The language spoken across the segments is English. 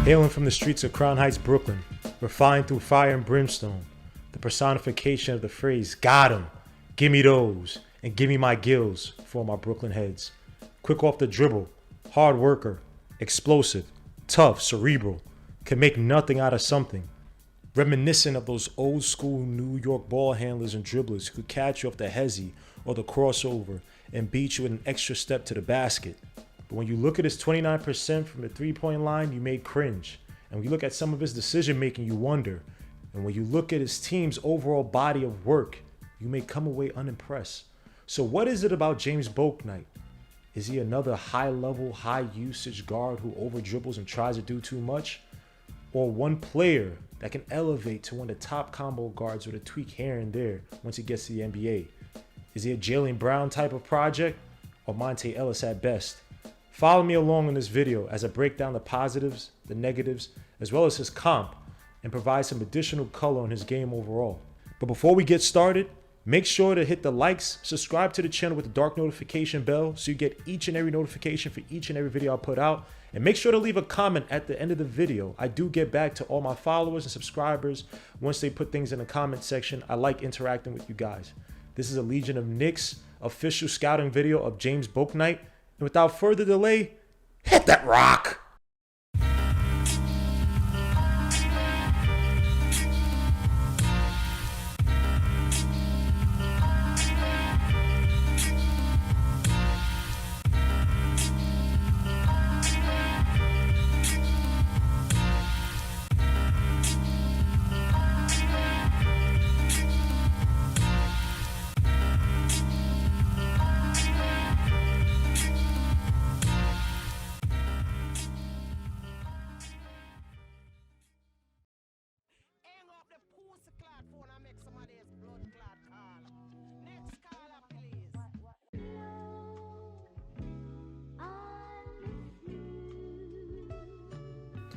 Hailing from the streets of Crown Heights, Brooklyn, refined through fire and brimstone, the personification of the phrase, got 'em, gimme those, and gimme my gills for my Brooklyn heads. Quick off the dribble, hard worker, explosive, tough, cerebral, can make nothing out of something. Reminiscent of those old school New York ball handlers and dribblers who could catch you off the hezzy or the crossover and beat you with an extra step to the basket. But when you look at his 29% from the three-point line, you may cringe. And when you look at some of his decision-making, you wonder. And when you look at his team's overall body of work, you may come away unimpressed. So what is it about James Bouknight? Is he another high-level, high-usage guard who over-dribbles and tries to do too much? Or one player that can elevate to one of the top combo guards with a tweak here and there once he gets to the NBA? Is he a Jaylen Brown type of project, or Monte Ellis at best? Follow me along in this video as I break down the positives, the negatives, as well as his comp, and provide some additional color on his game overall. But before we get started, make sure to hit the likes, subscribe to the channel with the dark notification bell so you get each and every notification for each and every video I put out. And make sure to leave a comment at the end of the video. I do get back to all my followers and subscribers once they put things in the comment section. I like interacting with you guys. This is a Legion of Knicks official scouting video of James Bouknight. And without further delay, hit that rock!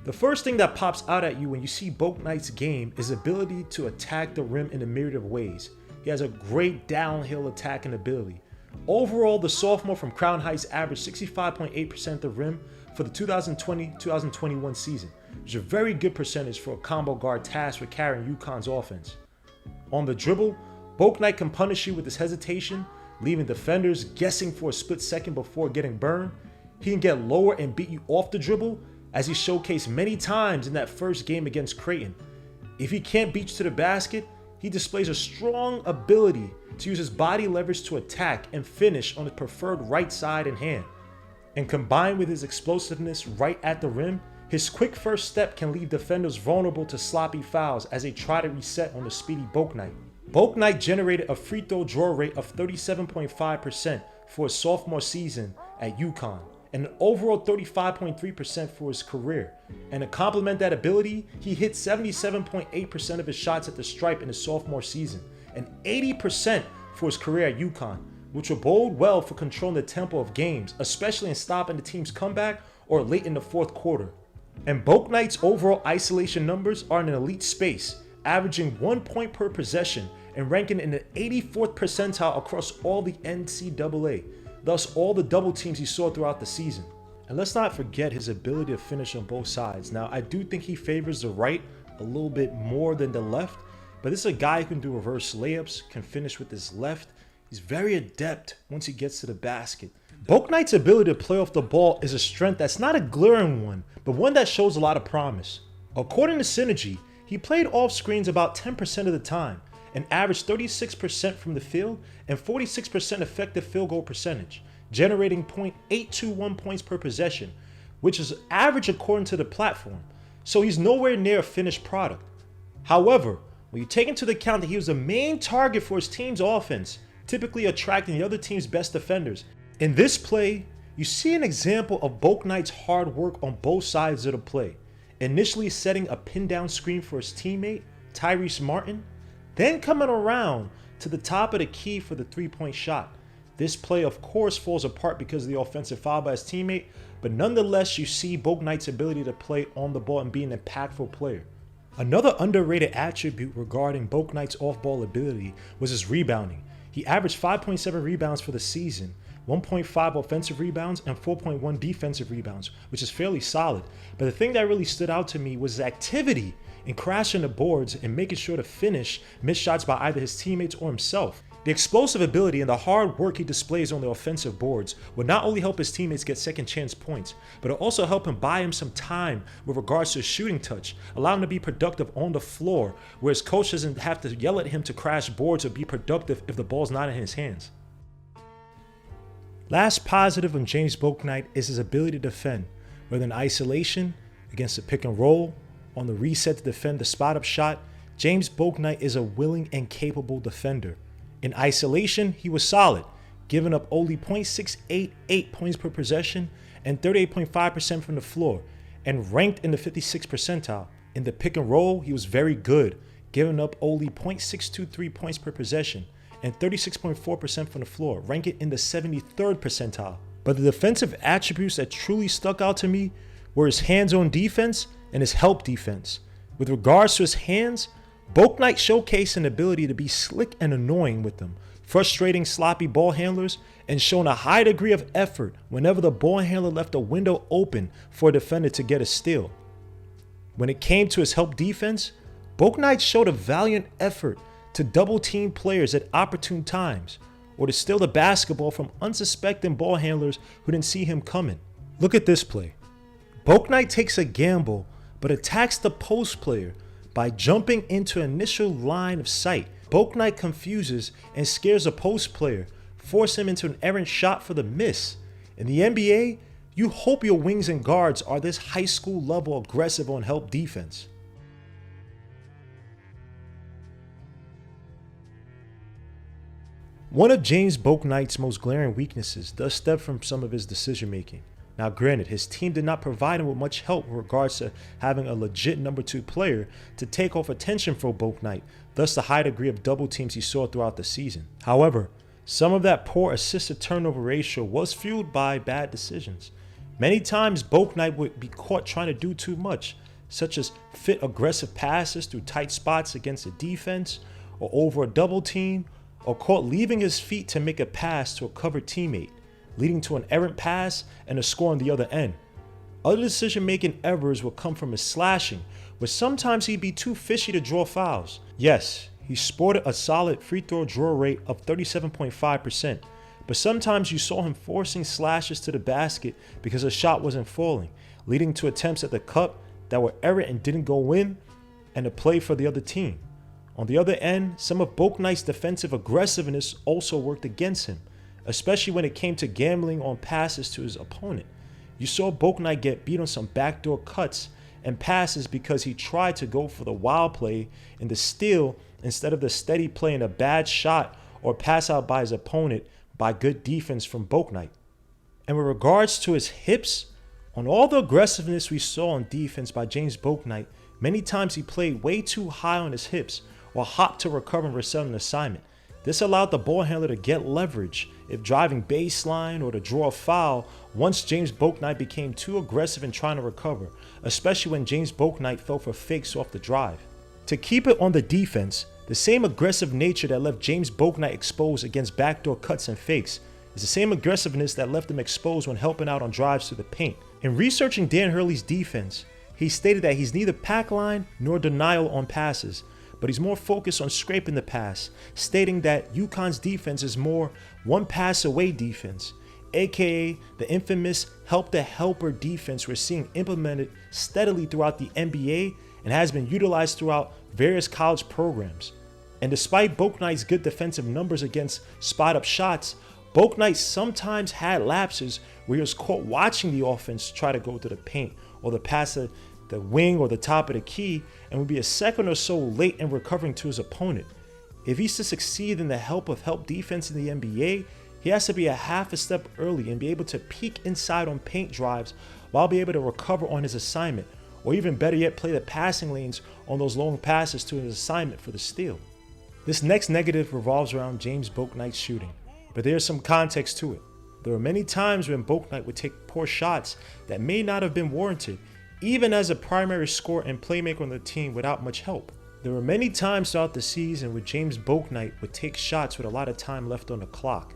The first thing that pops out at you when you see Bouknight's game is ability to attack the rim in a myriad of ways. He has a great downhill attacking ability. Overall, the sophomore from Crown Heights averaged 65.8% at the rim for the 2020-2021 season, which is a very good percentage for a combo guard tasked with carrying UConn's offense. On the dribble, Bouknight can punish you with his hesitation, leaving defenders guessing for a split second before getting burned. He can get lower and beat you off the dribble, as he showcased many times in that first game against Creighton. If he can't beat you to the basket, he displays a strong ability to use his body leverage to attack and finish on his preferred right side and hand. And combined with his explosiveness right at the rim, his quick first step can leave defenders vulnerable to sloppy fouls as they try to reset on the speedy Bouknight. Bouknight generated a free throw draw rate of 37.5% for his sophomore season at UConn, and an overall 35.3% for his career. And to complement that ability, he hit 77.8% of his shots at the stripe in his sophomore season, and 80% for his career at UConn, which will bode well for controlling the tempo of games, especially in stopping the team's comeback or late in the fourth quarter. And Bouknight's overall isolation numbers are in an elite space, averaging 1 point per possession and ranking in the 84th percentile across all the NCAA. Thus all the double teams he saw throughout the season. And let's not forget his ability to finish on both sides. Now, I do think he favors the right a little bit more than the left, but this is a guy who can do reverse layups, can finish with his left. He's very adept once he gets to the basket. Bouknight's ability to play off the ball is a strength that's not a glaring one, but one that shows a lot of promise. According to Synergy, he played off screens about 10% of the time, and averaged 36% from the field and 46% effective field goal percentage, generating .821 points per possession, which is average according to the platform. So he's nowhere near a finished product. However, when you take into account that he was the main target for his team's offense, typically attracting the other team's best defenders, in this play, you see an example of Bouknight's hard work on both sides of the play. Initially setting a pin down screen for his teammate, Tyrese Martin, then coming around to the top of the key for the three-point shot. This play, of course, falls apart because of the offensive foul by his teammate, but nonetheless, you see Bouknight's ability to play on the ball and be an impactful player. Another underrated attribute regarding Bouknight's off-ball ability was his rebounding. He averaged 5.7 rebounds for the season, 1.5 offensive rebounds, and 4.1 defensive rebounds, which is fairly solid. But the thing that really stood out to me was his activity in crashing the boards and making sure to finish missed shots by either his teammates or himself. The explosive ability and the hard work he displays on the offensive boards would not only help his teammates get second chance points, but it'll also help him buy him some time with regards to his shooting touch, allow him to be productive on the floor, where his coach doesn't have to yell at him to crash boards or be productive if the ball's not in his hands. Last positive on James Bouknight is his ability to defend, whether in isolation, against the pick and roll, on the reset to defend the spot-up shot. James Bouknight is a willing and capable defender. In isolation, he was solid, giving up only 0.688 points per possession and 38.5% from the floor, and ranked in the 56th percentile. In the pick and roll, he was very good, giving up only 0.623 points per possession and 36.4% from the floor, ranking in the 73rd percentile. But the defensive attributes that truly stuck out to me were his hands-on defense and his help defense. With regards to his hands, Bouknight showcased an ability to be slick and annoying with them, frustrating sloppy ball handlers and showing a high degree of effort whenever the ball handler left a window open for a defender to get a steal. When it came to his help defense, Bouknight showed a valiant effort to double team players at opportune times, or to steal the basketball from unsuspecting ball handlers who didn't see him coming. Look at this play. Bouknight takes a gamble but attacks the post player by jumping into initial line of sight. Bouknight confuses and scares a post player, forcing him into an errant shot for the miss. In the NBA, you hope your wings and guards are this high school level aggressive on help defense. One of James Bouknight's most glaring weaknesses does stem from some of his decision making. Now granted, his team did not provide him with much help in regards to having a legit number 2 player to take off attention for Bouknight, thus the high degree of double teams he saw throughout the season. However, some of that poor assist-to-turnover ratio was fueled by bad decisions. Many times Bouknight would be caught trying to do too much, such as fit aggressive passes through tight spots against a defense, or over a double team, or caught leaving his feet to make a pass to a covered teammate, leading to an errant pass and a score on the other end. Other decision-making errors will come from his slashing, where sometimes he'd be too fishy to draw fouls. Yes, he sported a solid free throw draw rate of 37.5%, but sometimes you saw him forcing slashes to the basket because a shot wasn't falling, leading to attempts at the cup that were errant and didn't go in, and a play for the other team. On the other end, some of Bouknight's defensive aggressiveness also worked against him, especially when it came to gambling on passes to his opponent. You saw Bouknight get beat on some backdoor cuts and passes because he tried to go for the wild play in the steal instead of the steady play in a bad shot or pass out by his opponent by good defense from Bouknight. And with regards to his hips, on all the aggressiveness we saw on defense by James Bouknight, many times he played way too high on his hips or hopped to recover and reset an assignment. This allowed the ball handler to get leverage if driving baseline or to draw a foul once James Bouknight became too aggressive in trying to recover, especially when James Bouknight fell for fakes off the drive. To keep it on the defense, the same aggressive nature that left James Bouknight exposed against backdoor cuts and fakes is the same aggressiveness that left him exposed when helping out on drives to the paint. In researching Dan Hurley's defense, he stated that he's neither pack line nor denial on passes, but he's more focused on scraping the pass, stating that UConn's defense is more one pass away defense, aka the infamous help the helper defense we're seeing implemented steadily throughout the NBA and has been utilized throughout various college programs. And despite Bouknight's good defensive numbers against spot-up shots, Bouknight sometimes had lapses where he was caught watching the offense try to go to the paint or the pass to the wing or the top of the key and would be a second or so late in recovering to his opponent. If he's to succeed in the help defense in the NBA, he has to be a half a step early and be able to peek inside on paint drives while be able to recover on his assignment, or even better yet, play the passing lanes on those long passes to his assignment for the steal. This next negative revolves around James Bouknight's shooting, but there's some context to it. There were many times when Bouknight would take poor shots that may not have been warranted, even as a primary scorer and playmaker on the team without much help. There were many times throughout the season where James Bouknight would take shots with a lot of time left on the clock.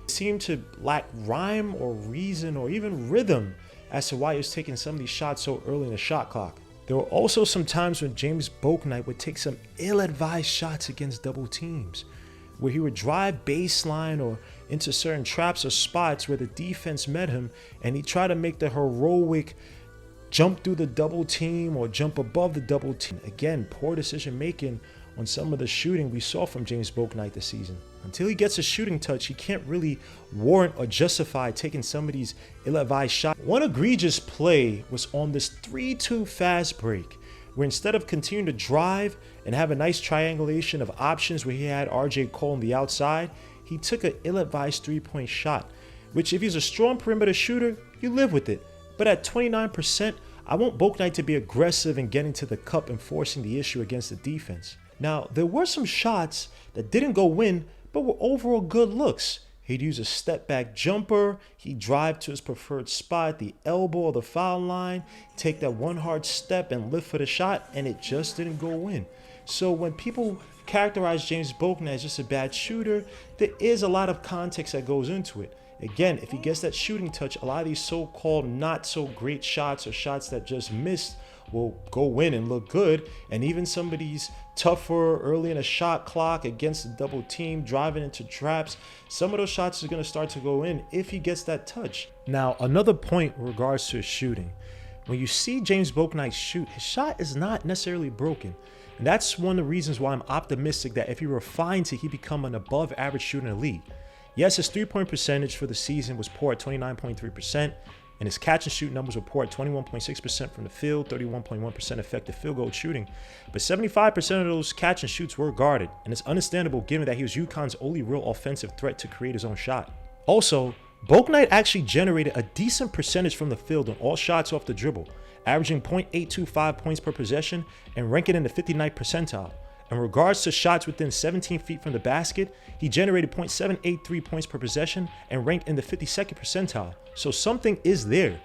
seemed to lack rhyme or reason or even rhythm as to why he was taking some of these shots so early in the shot clock. There were also some times when James Bouknight would take some ill-advised shots against double teams, where he would drive baseline or into certain traps or spots where the defense met him, and he'd try to make the heroic jump through the double team or jump above the double team. Again, poor decision making on some of the shooting we saw from James Bouknight this season. Until he gets a shooting touch, he can't really warrant or justify taking some of these ill-advised shots. One egregious play was on this 3-2 fast break, where instead of continuing to drive and have a nice triangulation of options where he had RJ Cole on the outside, he took an ill-advised three-point shot, which if he's a strong perimeter shooter, you live with it. But at 29%, I want Bouknight to be aggressive in getting to the cup and forcing the issue against the defense. Now, there were some shots that didn't go in, but were overall good looks. He'd use a step back jumper, he'd drive to his preferred spot, the elbow or the foul line, take that one hard step and lift for the shot, and it just didn't go in. So when people characterize James Bouknight as just a bad shooter, there is a lot of context that goes into it. Again, if he gets that shooting touch, a lot of these so-called not so great shots or shots that just missed will go in and look good. And even some of these tougher early in a shot clock against the double team, driving into traps, some of those shots are going to start to go in if he gets that touch. Now, another point in regards to his shooting. When you see James Bouknight shoot, his shot is not necessarily broken. And that's one of the reasons why I'm optimistic that if he refines it, he become an above average shooter in the league. Yes, his three-point percentage for the season was poor at 29.3%, and his catch and shoot numbers were poor at 21.6% from the field, 31.1% effective field goal shooting. But 75% of those catch and shoots were guarded, and it's understandable given that he was UConn's only real offensive threat to create his own shot. Also, Bouknight actually generated a decent percentage from the field on all shots off the dribble, averaging .825 points per possession and ranking in the 59th percentile. In regards to shots within 17 feet from the basket, he generated .783 points per possession and ranked in the 52nd percentile. So something is there.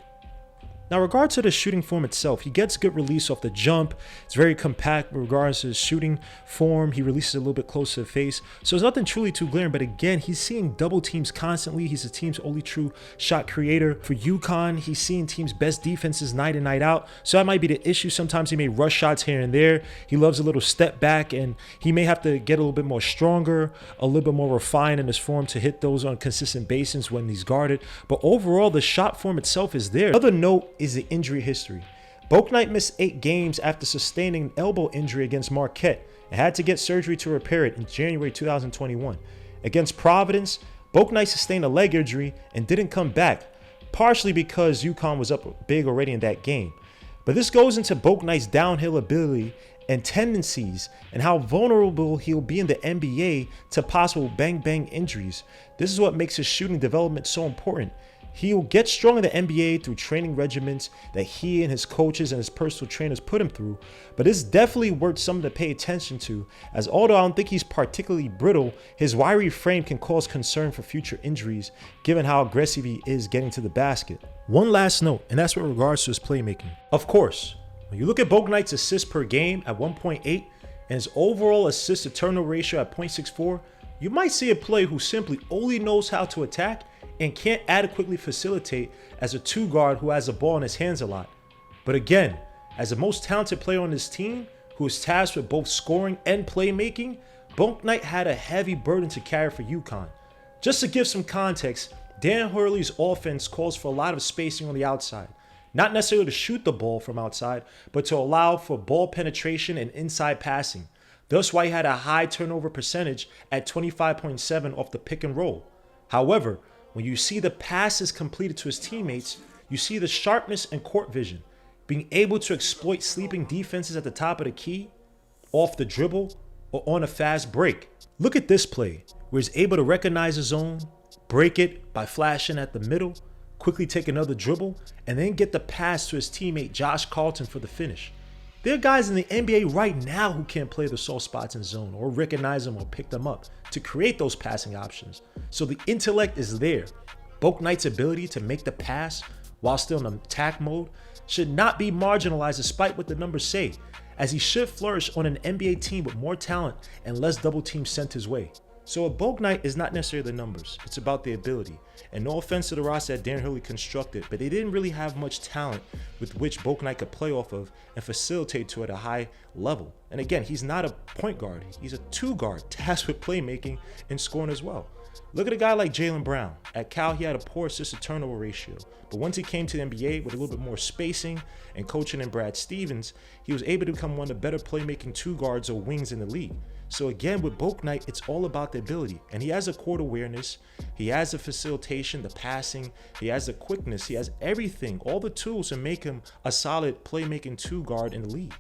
Now, in regards to the shooting form itself, he gets good release off the jump. It's very compact in regards to his shooting form. He releases a little bit close to the face. So it's nothing truly too glaring, but again, he's seeing double teams constantly. He's the team's only true shot creator. For UConn, he's seeing teams' best defenses night in, night out. So that might be the issue. Sometimes he may rush shots here and there. He loves a little step back, and he may have to get a little bit more stronger, a little bit more refined in his form to hit those on consistent basis when he's guarded. But overall, the shot form itself is there. Another note is the injury history. Bouknight missed 8 games after sustaining an elbow injury against Marquette and had to get surgery to repair it in January 2021. Against Providence, Bouknight sustained a leg injury and didn't come back, partially because UConn was up big already in that game. But this goes into Bouknight's downhill ability and tendencies and how vulnerable he'll be in the NBA to possible bang-bang injuries. This is what makes his shooting development so important. He'll get strong in the NBA through training regimens that he and his coaches and his personal trainers put him through, but it's definitely worth something to pay attention to, as although I don't think he's particularly brittle, his wiry frame can cause concern for future injuries, given how aggressive he is getting to the basket. One last note, and that's with regards to his playmaking. Of course, when you look at Bouknight's assists per game at 1.8 and his overall assist to turnover ratio at 0.64, you might see a player who simply only knows how to attack and can't adequately facilitate as a 2 guard who has the ball in his hands a lot. But again, as the most talented player on this team, who is tasked with both scoring and playmaking, Bouknight had a heavy burden to carry for UConn. Just to give some context, Dan Hurley's offense calls for a lot of spacing on the outside. Not necessarily to shoot the ball from outside, but to allow for ball penetration and inside passing. Thus why he had a high turnover percentage at 25.7 off the pick and roll. However, when you see the passes completed to his teammates, you see the sharpness and court vision, being able to exploit sleeping defenses at the top of the key, off the dribble, or on a fast break. Look at this play, where he's able to recognize his zone, break it by flashing at the middle, quickly take another dribble, and then get the pass to his teammate Josh Carlton for the finish. There are guys in the NBA right now who can't play the soft spots in zone or recognize them or pick them up to create those passing options. So the intellect is there. Bouknight's ability to make the pass while still in attack mode should not be marginalized despite what the numbers say, as he should flourish on an NBA team with more talent and less double teams sent his way. So a Bouknight is not necessarily the numbers, it's about the ability. And no offense to the roster that Darren Hurley constructed, but they didn't really have much talent with which Bouknight could play off of and facilitate to at a high level. And again, he's not a point guard, he's a two guard tasked with playmaking and scoring as well. Look at a guy like Jaylen Brown. At Cal, he had a poor assist to turnover ratio, but once he came to the NBA with a little bit more spacing and coaching in Brad Stevens, he was able to become one of the better playmaking two guards or wings in the league. So again, with Bouknight, it's all about the ability, and he has the court awareness, he has the facilitation, the passing, he has the quickness, he has everything, all the tools to make him a solid playmaking two guard in the league.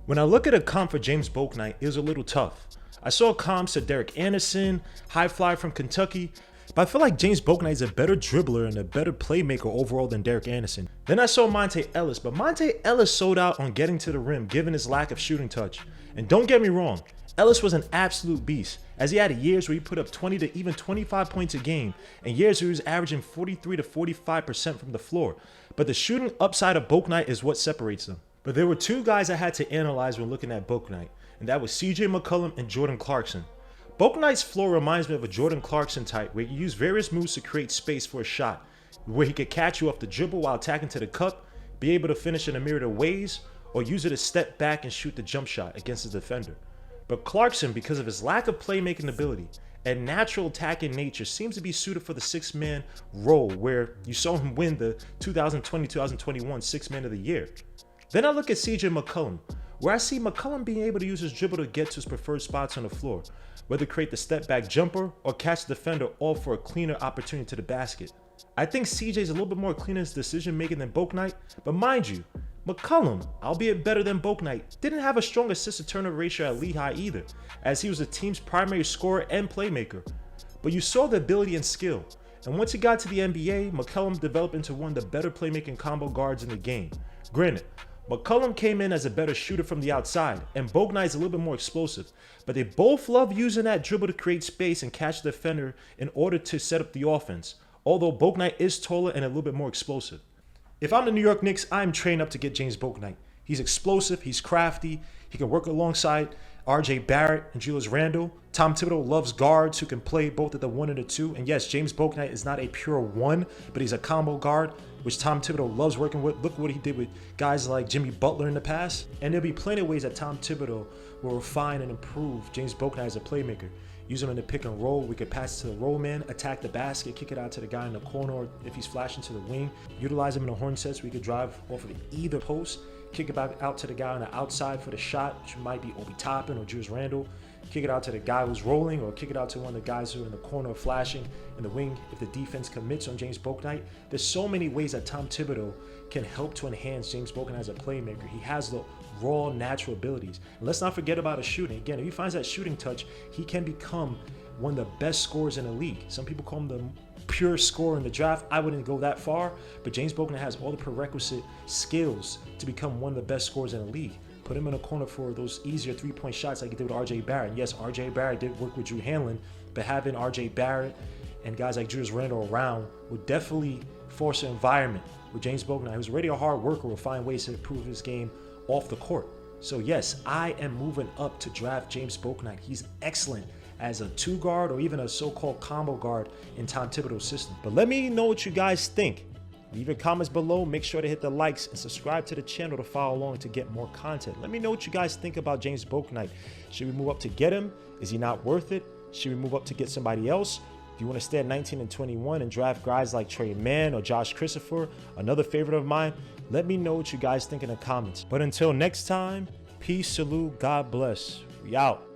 When I look at a comp for James Bouknight, it was a little tough. I saw comps to Derek Anderson, high flyer from Kentucky, but I feel like James Bouknight is a better dribbler and a better playmaker overall than Derek Anderson. Then I saw Monte Ellis, but Monte Ellis sold out on getting to the rim given his lack of shooting touch. And don't get me wrong, Ellis was an absolute beast, as he had years where he put up 20 to even 25 points a game, and years where he was averaging 43 to 45% from the floor. But the shooting upside of Bouknight is what separates them. But there were two guys I had to analyze when looking at Bouknight, and that was CJ McCollum and Jordan Clarkson. Bouknight's floor reminds me of a Jordan Clarkson type, where he used various moves to create space for a shot, where he could catch you off the dribble while attacking to the cup, be able to finish in a myriad of ways, or use it to step back and shoot the jump shot against his defender. But Clarkson, because of his lack of playmaking ability and natural attacking nature, seems to be suited for the six-man role, where you saw him win the 2020-2021 Six-Man of the Year. Then I look at CJ McCollum, where I see McCollum being able to use his dribble to get to his preferred spots on the floor, whether create the step back jumper or catch the defender, all for a cleaner opportunity to the basket. I think CJ is a little bit more clean in his decision making than Bouknight, but mind you, McCollum, albeit better than Bouknight, didn't have a strong assist to turnover ratio at Lehigh either, as he was the team's primary scorer and playmaker. But you saw the ability and skill, and once he got to the NBA, McCollum developed into one of the better playmaking combo guards in the game. Granted, McCollum came in as a better shooter from the outside, and Bouknight is a little bit more explosive, but they both love using that dribble to create space and catch the defender in order to set up the offense, although Bouknight is taller and a little bit more explosive. If I'm the New York Knicks, I'm trained up to get James Bouknight. He's explosive, he's crafty, he can work alongside RJ Barrett and Julius Randle. Tom Thibodeau loves guards who can play both at the 1 and the 2. And yes, James Bouknight is not a pure 1, but he's a combo guard, which Tom Thibodeau loves working with. Look what he did with guys like Jimmy Butler in the past. And there'll be plenty of ways that Tom Thibodeau will refine and improve James Bouknight as a playmaker. Use him in the pick and roll. We could pass to the roll man, attack the basket, kick it out to the guy in the corner, or if he's flashing to the wing. Utilize him in the horn sets. We could drive off of either post, kick it back out to the guy on the outside for the shot, which might be Obi Toppin or Julius Randle. Kick it out to the guy who's rolling, or kick it out to one of the guys who are in the corner flashing in the wing if the defense commits on James Bouknight. There's so many ways that Tom Thibodeau can help to enhance James Bouknight as a playmaker. He has the raw natural abilities. And let's not forget about his shooting. Again, if he finds that shooting touch, he can become one of the best scorers in the league. Some people call him the pure scorer in the draft. I wouldn't go that far, but James Bouknight has all the prerequisite skills to become one of the best scorers in the league. Put him in a corner for those easier three-point shots like he did with RJ Barrett. Yes, RJ Barrett did work with Drew Hanlon, but having RJ Barrett and guys like Julius Randle around would definitely force an environment with James Bouknight, who's already a hard worker, will find ways to improve his game off the court. So yes, I am moving up to draft James Bouknight. He's excellent as a two guard or even a so-called combo guard in Tom Thibodeau's system. But let me know what you guys think. Leave your comments below. Make sure to hit the likes and subscribe to the channel to follow along to get more content. Let me know what you guys think about James Bouknight. Should we move up to get him? Is he not worth it? Should we move up to get somebody else? Do you want to stay at 19 and 21 and draft guys like Trey Mann or Josh Christopher, another favorite of mine? Let me know what you guys think in the comments. But until next time, peace, salute, God bless. We out.